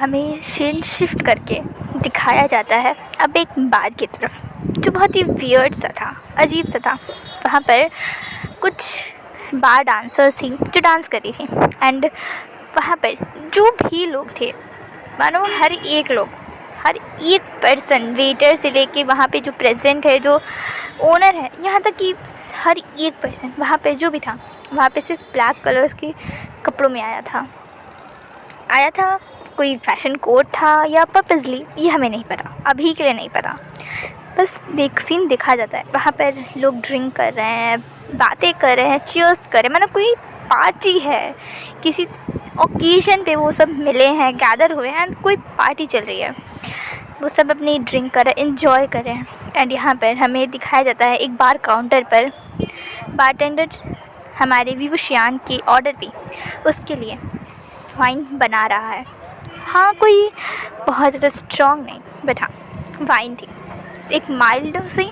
हमें scene shift करके दिखाया जाता है अब एक बार की तरफ, जो बहुत ही वियर्ड सा था, अजीब सा था। वहाँ पर कुछ बार डांसर्स थी जो डांस कर रही थी, एंड वहाँ पर जो भी लोग थे, मानो हर एक पर्सन, वेटर से लेके वहाँ पे जो प्रेजेंट है, जो ओनर है, यहाँ तक कि हर एक पर्सन वहाँ पे जो भी था, वहाँ पे सिर्फ ब्लैक कलर्स के कपड़ों में आया था। कोई फैशन कोड था या पर्पसली, ये हमें नहीं पता, अभी के लिए नहीं पता। बस सीन देखा जाता है। वहाँ पर लोग ड्रिंक कर रहे हैं, बातें कर रहे हैं, चीयर्स कर रहे हैं, मतलब कोई पार्टी है, किसी ओकेजन पे वो सब मिले हैं, गैदर हुए हैं, एंड कोई पार्टी चल रही है। वो सब अपनी ड्रिंक कर रहे हैं, इन्जॉय कर रहे हैं। एंड यहाँ पर हमें दिखाया जाता है एक बार काउंटर पर बारटेंडर हमारे विवुशियान के ऑर्डर पे उसके लिए वाइन बना रहा है। हाँ, कोई बहुत ज़्यादा स्ट्रॉन्ग नहीं, बट हाँ वाइन थी, एक माइल्ड सी,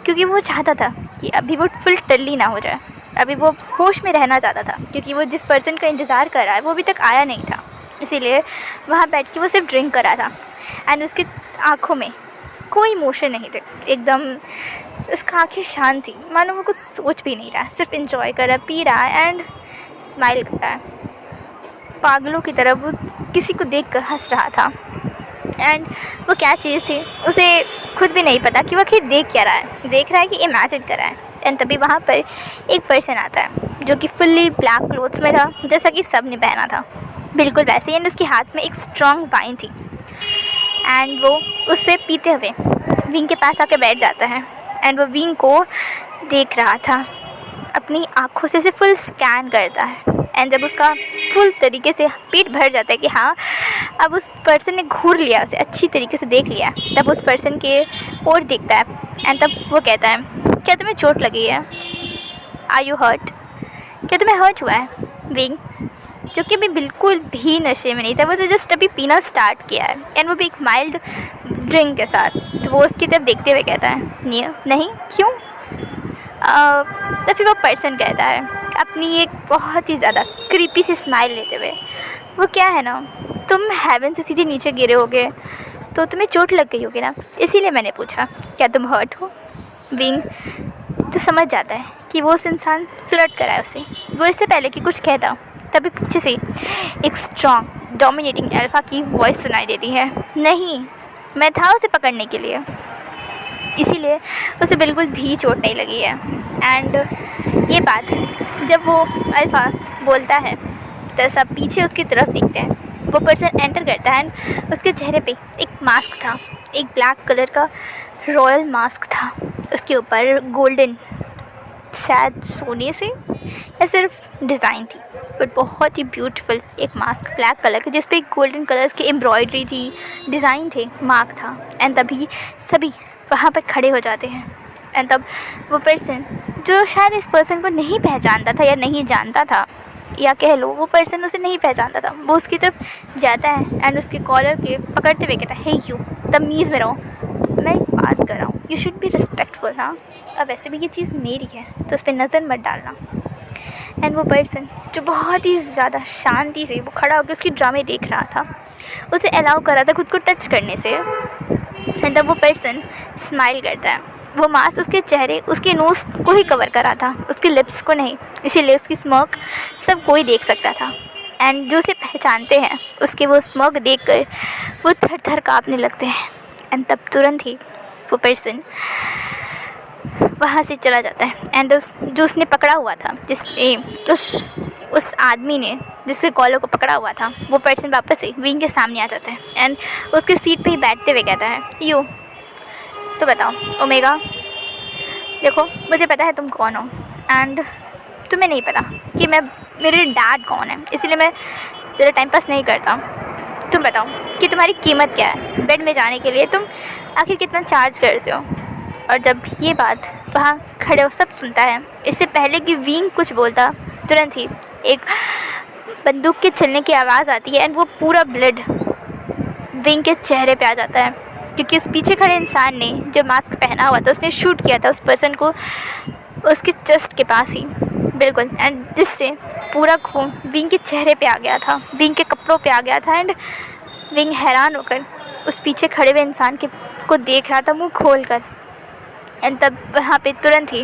क्योंकि वो चाहता था कि अभी वो फुल टल्ली ना हो जाए, अभी वो होश में रहना चाहता था, क्योंकि वो जिस पर्सन का इंतज़ार कर रहा है वो अभी तक आया नहीं था। इसीलिए वहाँ बैठ के वो सिर्फ ड्रिंक कर रहा था, एंड उसकी आँखों में कोई इमोशन नहीं थे, एकदम उसका आँखें शांत थी, मानो वो कुछ सोच भी नहीं रहा, सिर्फ इंजॉय कर रहा है, पी रहा है एंड स्माइल कर रहा है। पागलों की तरह वो किसी को देखकर हंस रहा था। एंड वो क्या चीज़ थी उसे खुद भी नहीं पता कि वो आखिर देख क्या रहा है, देख रहा है कि इमेजिन कर रहा है। एंड तभी वहाँ पर एक पर्सन आता है जो कि फुल्ली ब्लैक क्लोथ्स में था, जैसा कि सब ने पहना था, बिल्कुल वैसे ही। एंड उसके हाथ में एक स्ट्रॉन्ग वाइन थी, एंड वो उससे पीते हुए विंग के पास आकर बैठ जाता है। एंड वो विंग को देख रहा था, अपनी आँखों से फुल स्कैन करता है। एंड जब उसका फुल तरीके से पेट भर जाता है कि हाँ अब उस पर्सन ने घूर लिया, उसे अच्छी तरीके से देख लिया, तब उस पर्सन के ओर देखता है। एंड तब वो कहता है, क्या तुम्हें चोट लगी है? Are you hurt? क्या तुम्हें हर्ट हुआ है? विंग, जो कि अभी बिल्कुल भी नशे में नहीं था, वो जस्ट अभी पीना स्टार्ट किया है, एंड वो भी एक माइल्ड ड्रिंक के साथ। तो वो उसकी तरफ देखते हुए कहता है, नहीं, क्यों? तो फिर वो पर्सन कहता है अपनी एक बहुत ही ज़्यादा क्रीपी सी स्माइल लेते हुए, वो क्या है ना, तुम हेवन से सीधे नीचे गिरे होगे तो तुम्हें चोट लग गई होगी ना, इसीलिए मैंने पूछा क्या तुम हर्ट हो? विंग तो समझ जाता है कि वो उस इंसान फ्लर्ट करा है उसे। वो इससे पहले कि कुछ कहता, तभी पीछे से एक स्ट्रॉन्ग डोमिनेटिंग अल्फा की वॉइस सुनाई देती है, नहीं, मैं था उसे पकड़ने के लिए, इसीलिए उसे बिल्कुल भी चोट नहीं लगी है। एंड ये बात जब वो अल्फ़ा बोलता है तो सब पीछे उसकी तरफ देखते हैं। वो पर्सन एंटर करता है एंड उसके चेहरे पे एक मास्क था, एक ब्लैक कलर का रॉयल मास्क था। उसके ऊपर गोल्डन, शायद सोने से या सिर्फ डिज़ाइन थी, बट बहुत ही ब्यूटीफुल एक मास्क ब्लैक कलर का, जिस पे गोल्डन कलर्स की एम्ब्रॉयडरी थी, डिज़ाइन थे, मार्क था। एंड तभी सभी वहाँ पर खड़े हो जाते हैं। एंड तब वो पर्सन जो शायद इस पर्सन को नहीं पहचानता था या नहीं जानता था, या कह लो वो पर्सन उसे नहीं पहचानता था, वो उसकी तरफ जाता है एंड उसके कॉलर के पकड़ते हुए कहता है, हे यू, तमीज़ में रहो, मैं एक बात कर रहा हूँ, यू शुड बी रिस्पेक्टफुल। हाँ, अब वैसे भी ये चीज़ मेरी है तो उस पर नज़र मत डालना। एंड वो पर्सन जो बहुत ही ज़्यादा शांति से वो खड़ा होकर उसकी ड्रामे देख रहा था, उसे अलाउ कर रहा था खुद को टच करने से। एंड तब वो पर्सन स्माइल करता है। वो मास्क उसके चेहरे, उसके नोज़ को ही कवर करा था, उसके लिप्स को नहीं, इसीलिए उसकी स्मोक सब कोई देख सकता था। एंड जो उसे पहचानते हैं उसके वो स्मोक देखकर वो थर थर काँपने लगते हैं। एंड तब तुरंत ही वो पर्सन वहाँ से चला जाता है। एंड जो उसने पकड़ा हुआ था, उस आदमी ने जिसके कॉलर को पकड़ा हुआ था, वो पर्सन वापस से विंग के सामने आ जाता है एंड उसके सीट पे ही बैठते हुए कहता है, यू तो बताओ ओमेगा, देखो मुझे पता है तुम कौन हो, एंड तुम्हें नहीं पता कि मेरे डैड कौन है, इसीलिए मैं ज़रा टाइम पास नहीं करता। तुम बताओ कि तुम्हारी कीमत क्या है, बेड में जाने के लिए तुम आखिर कितना चार्ज करते हो? और जब ये बात वहाँ खड़े हो सब सुनता है, इससे पहले कि विंग कुछ बोलता, तुरंत ही एक बंदूक के चलने की आवाज़ आती है एंड वो पूरा ब्लड विंग के चेहरे पे आ जाता है, क्योंकि उस पीछे खड़े इंसान ने जो मास्क पहना हुआ था उसने शूट किया था उस पर्सन को उसके चेस्ट के पास ही, बिल्कुल। एंड जिससे पूरा खून विंग के चेहरे पे आ गया था, विंग के कपड़ों पे आ गया था। एंड विंग हैरान होकर उस पीछे खड़े हुए इंसान को देख रहा था मुंह खोल कर। एंड तब वहाँ पे तुरंत ही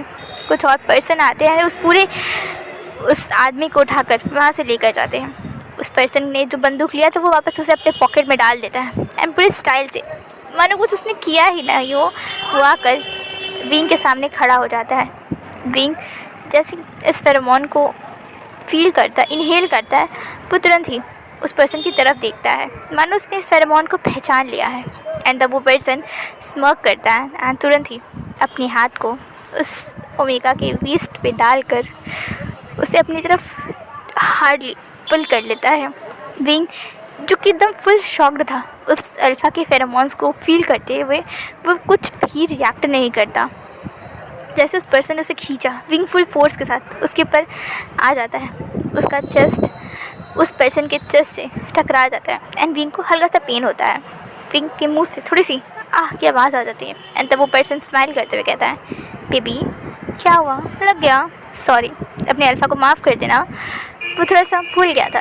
कुछ और पर्सन आते हैं, उस आदमी को उठाकर वहाँ से लेकर जाते हैं। उस पर्सन ने जो बंदूक लिया था वो वापस उसे अपने पॉकेट में डाल देता है एंड पूरे स्टाइल से मानो कुछ उसने किया ही नहीं हो, वो आकर विंग के सामने खड़ा हो जाता है। विंग जैसे इस फेरोमोन को फील करता है, इनहेल करता है, वो तुरंत ही उस पर्सन की तरफ देखता है मानो उसने इस फेरोमोन को पहचान लिया है। एंड तब वो पर्सन स्मर्क करता है एंड तुरंत ही अपने हाथ को उस ओमेगा के वेस्ट पे डालकर उसे अपनी तरफ हार्डली पुल कर लेता है। विंग जो कि एकदम फुल शॉक्ड था उस अल्फ़ा के फेरोमोन्स को फील करते हुए, वो कुछ भी रिएक्ट नहीं करता। जैसे उस पर्सन ने उसे खींचा, विंग फुल फोर्स के साथ उसके ऊपर आ जाता है। उसका चेस्ट उस पर्सन के चेस्ट से टकरा जाता है एंड विंग को हल्का सा पेन होता है। विंग के मुंह से थोड़ी सी आह की आवाज़ आ जाती है एंड तब वो पर्सन स्माइल करते हुए कहता है, बेबी क्या हुआ, लग गया, सॉरी, अपने अल्फ़ा को माफ़ कर देना, वो थोड़ा सा भूल गया था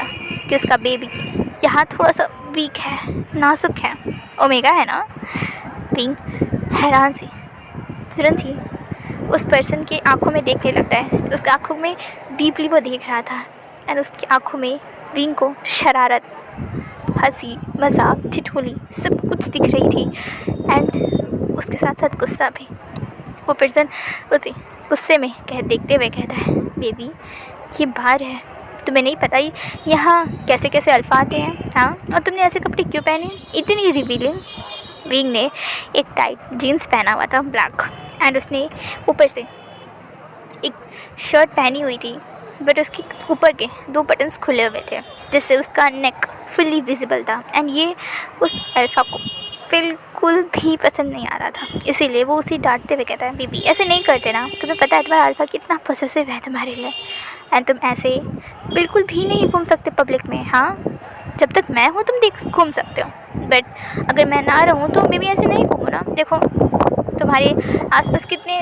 कि उसका बेबी यहाँ थोड़ा सा वीक है, नाजुक है, ओमेगा है ना। विंग हैरान सी तुरंत ही उस पर्सन की आंखों में देखने लगता है। उसकी आंखों में डीपली वो देख रहा था एंड उसकी आंखों में विंग को शरारत, हंसी, मजाक, ठिठोली सब कुछ दिख रही थी एंड उसके साथ साथ गुस्सा भी। वो पर्सन उसे गुस्से में देखते हुए कहता है, बेबी ये बाहर है, तुम्हें नहीं पता ही यहाँ कैसे कैसे अल्फ़ा आते हैं, हाँ, और तुमने ऐसे कपड़े क्यों पहने, इतनी रिवीलिंग। विंग ने एक टाइट जीन्स पहना हुआ था ब्लैक एंड उसने ऊपर से एक शर्ट पहनी हुई थी बट उसके ऊपर के 2 बटन्स खुले हुए थे जिससे उसका नेक फुली विजिबल था एंड ये उस अल्फ़ा को बिल्कुल भी पसंद नहीं आ रहा था। इसीलिए वो उसे डांटते हुए कहता है, बेबी ऐसे नहीं करते ना, तुम्हें पता है तुम्हारा अल्फ़ा कितना पॉसेसिव है तुम्हारे लिए एंड तुम ऐसे बिल्कुल भी नहीं घूम सकते पब्लिक में, हाँ, जब तक मैं हूँ तुम घूम सकते हो बट अगर मैं ना रहूँ तो मैं भी ऐसे नहीं घूमूँ ना। देखो तुम्हारे आसपास कितने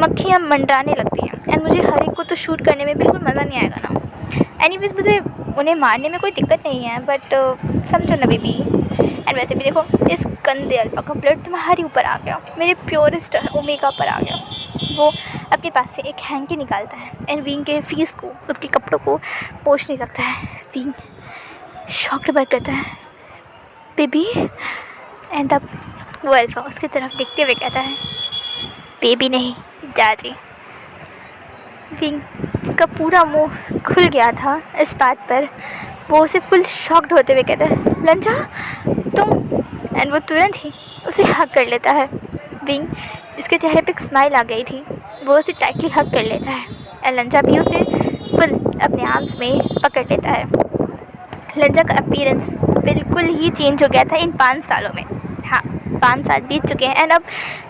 मक्खियाँ मंडराने लगती हैं एंड मुझे हर एक को तो शूट करने में बिल्कुल मज़ा नहीं आएगा ना। एनीवेज मुझे उन्हें मारने में कोई दिक्कत नहीं है बट समझो ना बेबी। एंड वैसे भी देखो इस गंदे अल्फ़ा का ब्लड तुम्हारे ऊपर आ गया, मेरे प्योरेस्ट ओमेगा पर आ गया। वो अपने पास से एक हैंकी निकालता है एंड विंग के फेस को, उसके कपड़ों को पोंछने लगता है। विंग शॉक्ड बर्ड करता है, बेबी। एंड तब वो अल्फ़ा उसकी तरफ देखते हुए कहता है, बेबी नहीं जाजी। विंग उसका पूरा मुंह खुल गया था इस बात पर, वो उसे फुल शॉक्ड होते हुए कहता है, लंजा तुम। एंड वो तुरंत ही उसे हग कर लेता है। विंग जिसके चेहरे पे एक स्माइल आ गई थी वो उसे टाइटली हग कर लेता है एंड लंजा भी उसे फुल अपने आर्म्स में पकड़ लेता है। लंजा का अपीयरेंस बिल्कुल ही चेंज हो गया था इन 5 सालों में। हाँ, 5 साल बीत चुके हैं एंड अब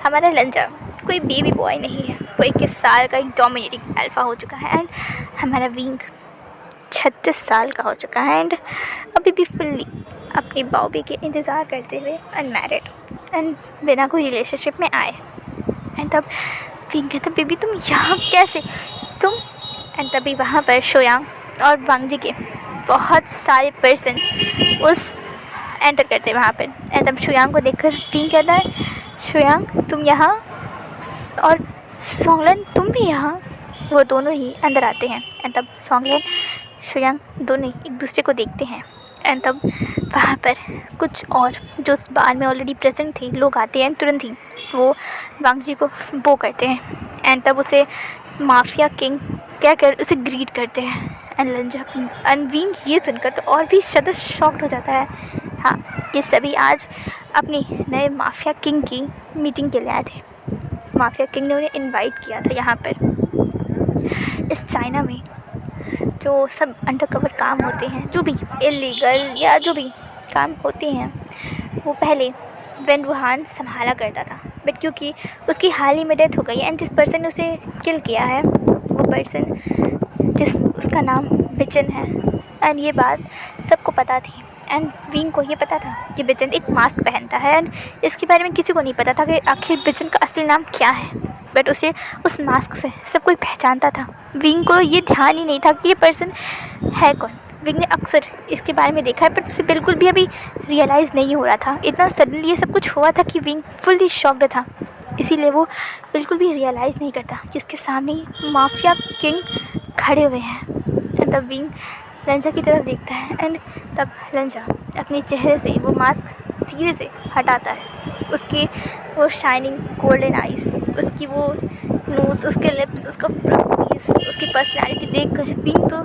हमारा लंजा कोई बेबी बॉय नहीं है, वो 21 साल का एक डोमिनेटिंग अल्फ़ा हो चुका है एंड हमारा विंग 36 साल का हो चुका है एंड अभी भी फुल्ली अपने बाउबी के इंतज़ार करते हुए अनमैरिड एंड बिना कोई रिलेशनशिप में आए। एंड तब विंग कहता, बेबी तुम यहाँ कैसे, तुम। एंड तभी वहाँ पर शोयांग और वांगजी के बहुत सारे पर्सन उस एंटर करते हैं वहाँ पर। एंड तब शोयांग को देखकर विंग कहता है, शोयांग तुम यहाँ, और सोंगलन तुम भी यहाँ। वो दोनों ही अंदर आते हैं एंड तब सोंगलन शोयांग दोनों एक दूसरे को देखते हैं एंड तब वहाँ पर कुछ और जो उस बार में ऑलरेडी प्रेजेंट थे लोग आते हैं एंड तुरंत ही वो वांगजी को बो करते हैं एंड तब उसे माफिया किंग कहकर उसे ग्रीट करते हैं। एंड लंजा एंड विंग ये सुनकर तो और भी ज़्यादा शॉक्ड हो जाता है। हाँ, ये सभी आज अपनी नए माफिया किंग की मीटिंग के लिए आए थे। माफिया किंग ने उन्हें इनवाइट किया था यहाँ पर। इस चाइना में जो सब अंडरकवर काम होते हैं, जो भी इलीगल या जो भी काम होते हैं, वो पहले वेन वुहान संभाला करता था बट क्योंकि उसकी हाल ही में डेथ हो गई एंड जिस पर्सन ने उसे किल किया है वो पर्सन उसका नाम बिचन है एंड ये बात सबको पता थी। एंड विंग को ये पता था कि बिचन एक मास्क पहनता है एंड इसके बारे में किसी को नहीं पता था कि आखिर बिचन का असली नाम क्या है, बट उसे उस मास्क से सब कोई पहचानता था। विंग को ये ध्यान ही नहीं था कि ये पर्सन है कौन। विंग ने अक्सर इसके बारे में देखा है, बट उसे बिल्कुल भी अभी रियलाइज़ नहीं हो रहा था। इतना सडनली ये सब कुछ हुआ था कि विंग फुल्ली शॉक्ड था, इसीलिए वो बिल्कुल भी रियलाइज़ नहीं करता कि उसके सामने माफिया किंग खड़े हुए हैं। एंड तब विंग लंजा की तरफ देखता है, एंड तब लंजा अपने चेहरे से वो मास्क धीरे से हटाता है। उसके वो शाइनिंग गोल्डन आइज़, उसकी वो नोज़, उसके लिप्स, उसका फेस, उसकी पर्सनैलिटी देख कर विंग तो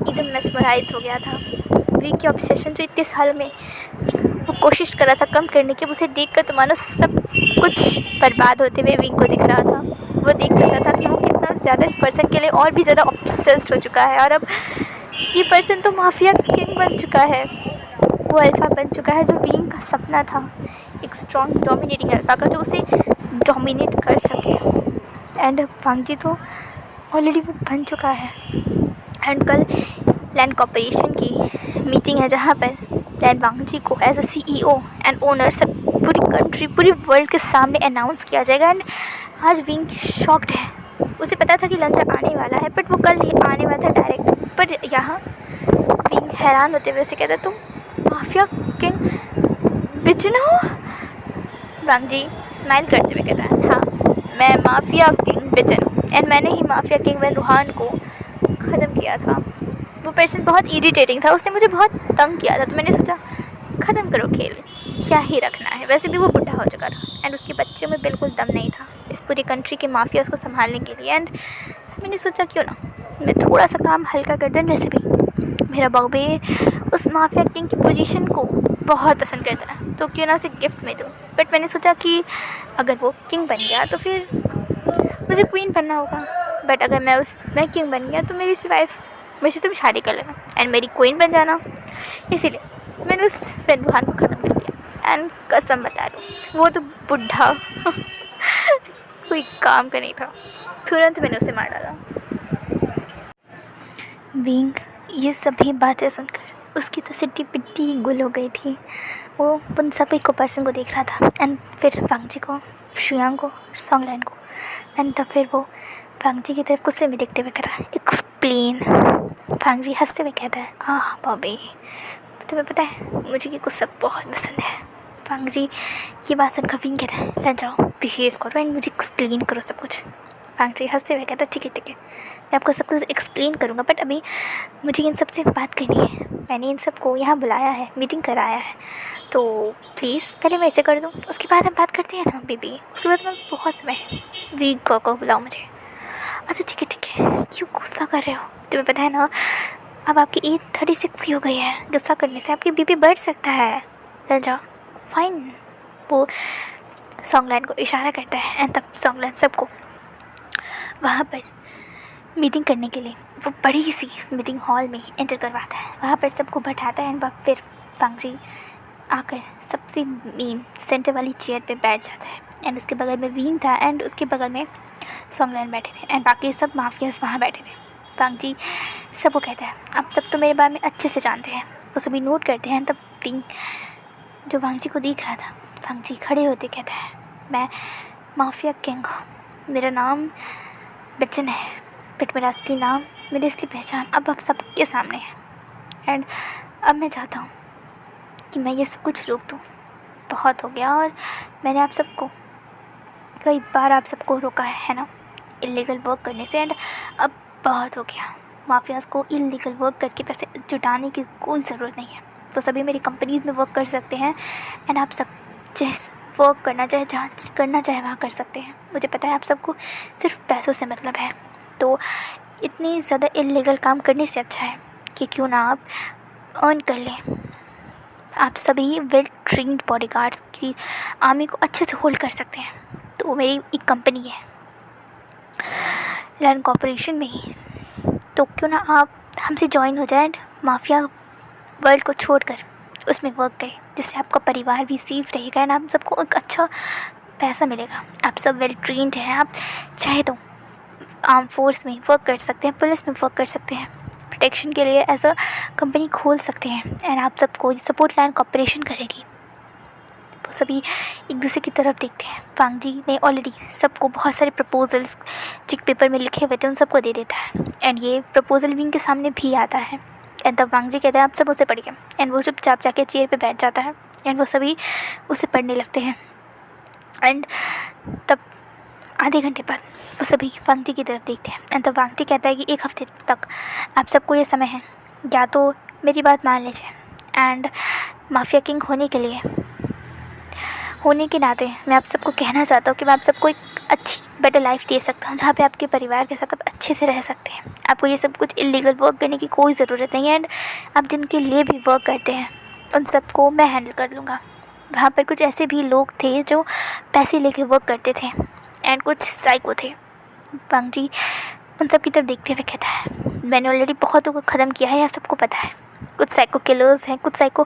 एकदम मेस्मराइज हो गया था। विंग की ऑब्सेशन जो इतने सालों में वो कोशिश कर रहा था कम करने की, उसे देख कर तो मानो सब कुछ बर्बाद होते हुए विंग को दिख रहा था। वो देख सकता था कि वो कितना ज़्यादा इस पर्सन के लिए और भी ज़्यादा ऑब्सेस्ड हो चुका है, और अब ये पर्सन तो माफिया किंग बन चुका है, वो अल्फ़ा बन चुका है जो विंग का सपना था, एक स्ट्रॉन्ग डोमिनेटिंग अल्फ़ा का जो उसे डोमिनेट कर सके। एंड वांगजी तो ऑलरेडी वो बन चुका है। एंड कल लैंड कॉर्पोरेशन की मीटिंग है जहाँ पर लैंड वांगजी को as a CEO and owner सब पूरी कंट्री, पूरी वर्ल्ड के सामने अनाउंस किया जाएगा। एंड आज विंग शॉक्ड है, उसे पता था कि लंचा आने वाला है, बट वो कल ही आने वाला था डायरेक्ट। पर यहाँ विंग हैरान होते हुए उसे कहता, तुम माफिया किंग बिचन हो? वांगजी स्माइल करते हुए कहता है, हाँ मैं माफिया किंग बिचन हूँ, एंड मैंने ही माफिया किंग वैन रूहान को ख़त्म किया था। वो पर्सन बहुत इरिटेटिंग था, उसने मुझे बहुत तंग किया था, तो मैंने सोचा ख़त्म करो खेल, क्या ही रखना है। वैसे भी वो बुढ़ा हो चुका था, एंड उसके बच्चे में बिल्कुल दम नहीं था इस पूरी कंट्री के माफिया को संभालने के लिए। एंड मैंने सोचा क्यों ना मैं थोड़ा सा काम हल्का कर दूँ। वैसे भी मेरा बॉबी उस माफिया किंग की पोजीशन को बहुत पसंद करता है, तो क्यों ना उसे गिफ्ट में दूँ। बट मैंने सोचा कि अगर वो किंग बन गया तो फिर मुझे क्वीन बनना होगा, बट अगर मैं किंग बन गया तो मेरी वाइफ मुझसे तुम शादी कर लेना एंड मेरी क्वीन बन जाना। इसीलिए मैंने उस फिल्म को ख़त्म कर दिया। एंड कसम बता दूँ वो तो बुढ़ा कोई काम का नहीं था, तुरंत मैंने उसे मार डाला। विंग ये सभी बातें सुनकर उसकी तो सिट्टी पिट्टी गुल हो गई थी। वो उन सभी को पर्सन को देख रहा था, एंड फिर वांगजी को, शुयांग को, सॉन्गलैन को, एंड तब फिर वो वांगजी की तरफ गुस्से में देखते हुए कहता है, एक्सप्लेन। वांगजी हंसते हुए कहता है, आह बॉबी तुम्हें पता है मुझे ये गुस्सा बहुत पसंद है। वांगजी ये बात सुनकर विंग कहता है, लग जाओ बिहेव करो एंड मुझे एक्सप्लेन करो सब कुछ। वांगजी हंसते हुए कहता है, ठीक है मैं आपको सब कुछ एक्सप्लेन करूँगा, बट अभी मुझे इन सब से बात करनी है। मैंने इन सब को यहाँ बुलाया है, मीटिंग कराया है, तो प्लीज़ पहले मैं ऐसे कर दूँ, उसके बाद हम बात करते हैं ना बेबी। उसके बाद मैं बहुत समय वीक को बुलाओ मुझे। अच्छा ठीक है क्यों गुस्सा कर रहे हो? तुम्हें पता है ना अब आपकी एज 36 की हो गई है, गुस्सा करने से आपकी बीपी बढ़ सकता है। लंजा फाइन, वो सॉन्गलैन को इशारा करता है, एंड तब सॉन्गलैन सबको वहाँ पर मीटिंग करने के लिए वो बड़ी सी मीटिंग हॉल में एंटर करवाता है। वहाँ पर सबको बैठाता है, एंड फिर वांगजी आकर सबसे मेन सेंटर वाली चेयर पे बैठ जाता है, एंड उसके बगल में विंग था, एंड उसके बगल में सॉन्गलैन बैठे थे, एंड बाकी सब माफियाज वहाँ बैठे थे। वांगजी सबको कहता है, आप सब तो मेरे बारे में अच्छे से जानते हैं। वो सभी नोट करते हैं। तब विंग जो वांगजी को देख रहा था, वांगजी खड़े होते कहता है, मैं माफिया किंग हूँ, मेरा नाम बच्चन है, बट मेरा असली नाम, मेरी असली पहचान अब आप सबके सामने है। एंड अब मैं चाहता हूँ कि मैं ये सब कुछ रोक दूँ। बहुत हो गया, और मैंने आप सबको कई बार आप सबको रोका है ना इलीगल वर्क करने से, एंड अब बहुत हो गया। माफियाज़ को इलीगल वर्क करके पैसे जुटाने की कोई ज़रूरत नहीं है, वो सभी मेरी कंपनीज़ में वर्क कर सकते हैं, एंड आप सब जिस वर्क करना चाहे, जहाँ करना चाहे वहाँ कर सकते हैं। मुझे पता है आप सबको सिर्फ पैसों से मतलब है, तो इतनी ज़्यादा इलीगल काम करने से अच्छा है कि क्यों ना आप अर्न कर लें। आप सभी वेल ट्रेन्ड बॉडीगार्ड्स की आर्मी को अच्छे से होल्ड कर सकते हैं। तो वो मेरी एक कंपनी है लैंड कॉर्पोरेशन में ही, तो क्यों ना आप हमसे ज्वाइन हो जाए, माफिया वर्ल्ड को छोड़कर उसमें वर्क करें, जिससे आपका परिवार भी सेफ रहेगा, एंड आप सबको एक अच्छा पैसा मिलेगा। आप सब वेल ट्रेन्ड हैं, आप चाहे तो आर्म फोर्स में वर्क कर सकते हैं, पुलिस में वर्क कर सकते हैं, प्रोटेक्शन के लिए ऐसा कंपनी खोल सकते हैं, एंड आप सबको सपोर्ट लैंड कॉर्पोरेशन करेगी। वो सभी एक दूसरे की तरफ देखते हैं। वांगजी ने ऑलरेडी सबको बहुत सारे प्रपोजल्स जो पेपर में लिखे हुए थे उन सबको दे देता है, एंड ये प्रपोजल विंग के सामने भी आता है। एंड तब वांग जी कहते हैं आप सब उसे पढ़िए। एंड वो चुपचाप जाके चेयर पे बैठ जाता है एंड वो सभी उसे पढ़ने लगते हैं। एंड तब आधे घंटे बाद वो सभी वांग जी की तरफ देखते हैं एंड तब वांग जी कहता है कि 1 हफ्ते तक आप सबको ये समय है, या तो मेरी बात मान लीजिए एंड माफिया किंग होने के नाते मैं आप सबको कहना चाहता हूँ कि मैं आप सबको एक अच्छी बेटर लाइफ दे सकता हूँ, जहाँ पे आपके परिवार के साथ आप अच्छे से रह सकते हैं। आपको ये सब कुछ इलीगल वर्क करने की कोई ज़रूरत नहीं है एंड आप जिनके लिए भी वर्क करते हैं उन सबको मैं हैंडल कर लूँगा। वहाँ पर कुछ ऐसे भी लोग थे जो पैसे लेके वर्क करते थे एंड कुछ साइको थे। वांग जी उन सब की तरफ देखते हुए कहता है मैंने ऑलरेडी बहुतों को ख़त्म किया है, आप सबको पता है। कुछ साइको किलर्स हैं, कुछ साइको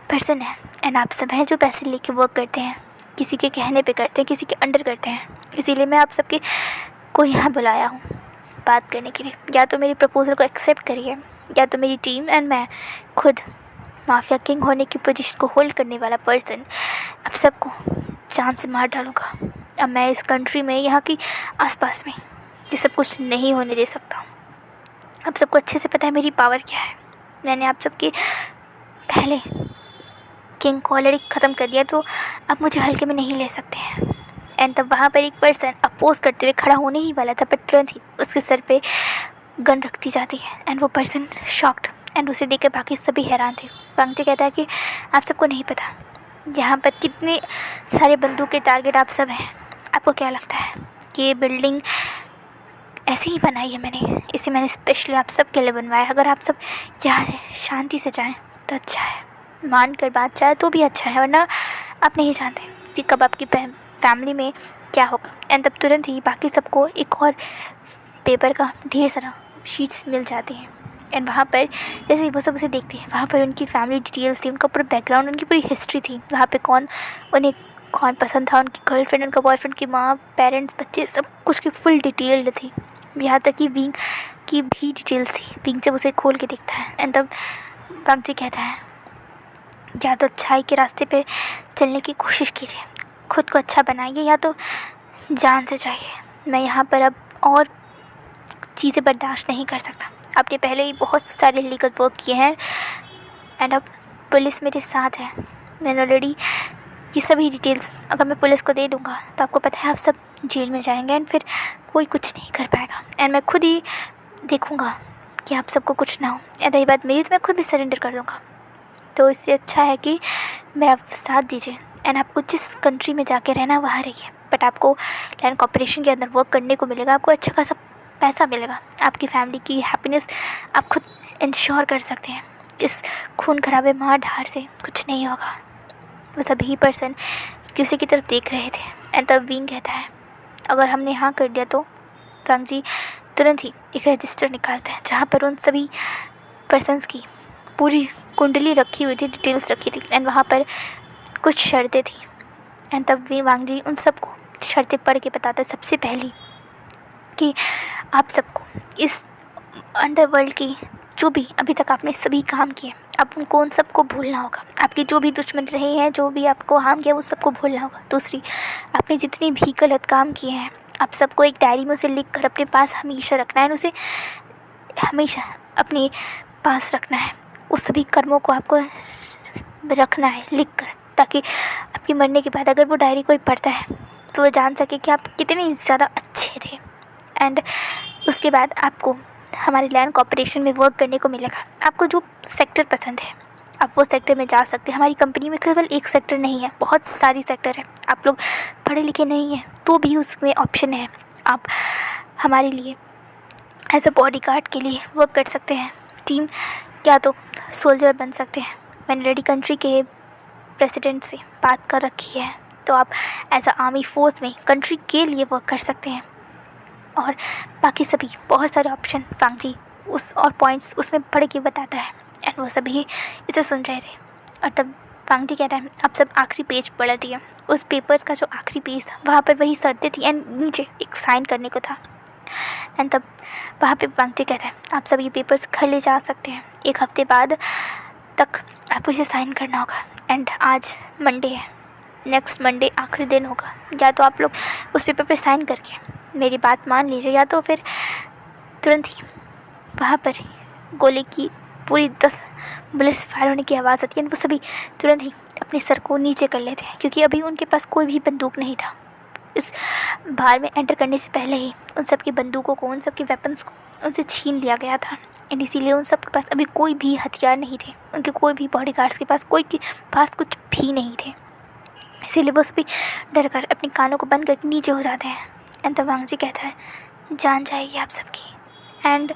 पर्सन हैं एंड आप सब हैं जो पैसे लेके वर्क करते हैं, किसी के कहने पे करते हैं, किसी के अंडर करते हैं। इसीलिए मैं आप सबके को यहाँ बुलाया हूँ बात करने के लिए। या तो मेरी प्रपोज़ल को एक्सेप्ट करिए या तो मेरी टीम एंड मैं खुद माफिया किंग होने की पोजीशन को होल्ड करने वाला पर्सन आप सबको जान से मार डालूँगा। अब मैं इस कंट्री में, यहाँ की आसपास में ये सब कुछ नहीं होने दे सकता। आप सबको अच्छे से पता है मेरी पावर क्या है। मैंने आप सबके पहले किंग को ऑलरेडी ख़त्म कर दिया, तो आप मुझे हल्के में नहीं ले सकते हैं। एंड तब वहाँ पर एक पर्सन अपोज करते हुए खड़ा होने ही वाला था, पर तुरंत ही उसके सर पे गन रख दी जाती है एंड वो पर्सन शॉक्ड एंड उसे देखकर बाकी सभी हैरान थे। वांग जी कहता है कि आप सबको नहीं पता यहाँ पर कितने सारे बंदूक के टारगेट आप सब हैं। आपको क्या लगता है कि ये बिल्डिंग ऐसे ही बनाई है इसे मैंने स्पेशली आप सब के लिए बनवाया है। अगर आप सब यहाँ से शांति से जाएं तो अच्छा है, मान कर बात जाए तो भी अच्छा है, वरना आप नहीं जानते कि कब आपकी फैमिली में क्या होगा। एंड तब तुरंत ही बाकी सबको एक और पेपर का ढेर सारा शीट्स मिल जाती हैं एंड वहाँ पर जैसे ही वो सब उसे देखते हैं, वहाँ पर उनकी फैमिली डिटेल्स थी, उनका पूरा बैकग्राउंड, उनकी पूरी हिस्ट्री थी। वहाँ पे उन्हें कौन पसंद था, उनकी गर्लफ्रेंड, उनका बॉयफ्रेंड, की माँ, पेरेंट्स, बच्चे, सब कुछ की फुल डिटेल्ड थी। यहाँ तक कि विंग की भी डिटेल्स थी। विंग जब उसे खोल के देखता है एंड तब वांग जी कहता है या तो अच्छाई के रास्ते पे चलने की कोशिश कीजिए, खुद को अच्छा बनाइए, या तो जान से जाइए। मैं यहाँ पर अब और चीज़ें बर्दाश्त नहीं कर सकता। आपने पहले ही बहुत सारे लीगल वर्क किए हैं एंड अब पुलिस मेरे साथ है। मैंने ऑलरेडी ये सभी डिटेल्स अगर मैं पुलिस को दे दूँगा तो आपको पता है आप सब जेल में जाएंगे एंड फिर कोई कुछ नहीं कर पाएगा एंड मैं खुद ही देखूँगा कि आप सबको कुछ ना हो। एंड रही बात मेरी, तो मैं खुद भी सरेंडर कर दूँगा। तो इससे अच्छा है कि मेरा साथ दीजिए एंड आपको जिस कंट्री में जाके रहना वहाँ रहिए, बट आपको लैंड कॉर्पोरेशन के अंदर वर्क करने को मिलेगा, आपको अच्छा खासा पैसा मिलेगा, आपकी फैमिली की हैप्पीनेस आप खुद इंश्योर कर सकते हैं। इस खून खराबे मार धार से कुछ नहीं होगा। वो सभी पर्सन किसी की तरफ देख रहे थे एंड तब विंग कहता है अगर हमने हाँ कर दिया तो वांग जी तुरंत ही एक रजिस्टर निकालते हैं जहाँ पर उन सभी पर्सन्स की पूरी कुंडली रखी हुई थी, डिटेल्स रखी थी एंड वहाँ पर कुछ शर्तें थी। एंड तब भी वांग जी उन सबको शर्तें पढ़ के बताता है सबसे पहली कि आप सबको इस अंडरवर्ल्ड की जो भी अभी तक आपने सभी काम किए, अब उनको उन सबको भूलना होगा। आपके जो भी दुश्मन रहे हैं, जो भी आपको हार्म किया, वो सबको भूलना होगा। दूसरी, आपने जितने भी गलत काम किए हैं आप सबको एक डायरी में उसे लिख कर अपने पास हमेशा रखना है, उसे हमेशा अपने पास रखना है। उस सभी कर्मों को आपको रखना है लिख कर, ताकि आपके मरने के बाद अगर वो डायरी कोई पढ़ता है तो वो जान सके कि आप कितने ज़्यादा अच्छे थे। एंड उसके बाद आपको हमारे लैंड कॉर्पोरेशन में वर्क करने को मिलेगा। आपको जो सेक्टर पसंद है आप वो सेक्टर में जा सकते हैं। हमारी कंपनी में केवल एक सेक्टर नहीं है, बहुत सारी सेक्टर है। आप लोग पढ़े लिखे नहीं हैं तो भी उसमें ऑप्शन है, आप हमारे लिए एज अ बॉडीगार्ड के लिए वर्क कर सकते हैं। टीम या तो सोल्जर बन सकते हैं। मैंने रेडी कंट्री के प्रेसिडेंट से बात कर रखी है, तो आप एज अ आर्मी फोर्स में कंट्री के लिए वर्क कर सकते हैं। और बाकी सभी बहुत सारे ऑप्शन वांग जी उस और पॉइंट्स उसमें पढ़ के बताता है एंड वो सभी इसे सुन रहे थे। और तब वांग जी कहता है आप सब आखिरी पेज पलटिए। उस पेपर्स का जो आखिरी पेज था वहाँ पर वही शर्तें थी एंड नीचे एक साइन करने को था। एंड तब वहाँ पे वांग जी कहता है आप सब ये पेपर्स घर ले जा सकते हैं, 1 हफ्ते बाद तक आपको इसे साइन करना होगा। एंड आज मंडे है, नेक्स्ट मंडे आखिरी दिन होगा। या तो आप लोग उस पेपर पर साइन करके मेरी बात मान लीजिए, या तो फिर तुरंत ही वहाँ पर गोली की पूरी 10 बुलेट्स फायर होने की आवाज़ आती है। वो सभी तुरंत ही अपने सर को नीचे कर लेते हैं, क्योंकि अभी उनके पास कोई भी बंदूक नहीं था। इस बार में एंटर करने से पहले ही उन सब की बंदूकों को, उन सब के वेपन्स को उनसे छीन लिया गया था। एंड इसीलिए उन सब के पास अभी कोई भी हथियार नहीं थे। उनके कोई भी बॉडीगार्ड्स के पास, कोई के पास कुछ भी नहीं थे। इसीलिए वो सभी डर कर अपने कानों को बंद करके नीचे हो जाते हैं। एंड तब वांगजी कहता है, जान जाएगी आप सबकी। एंड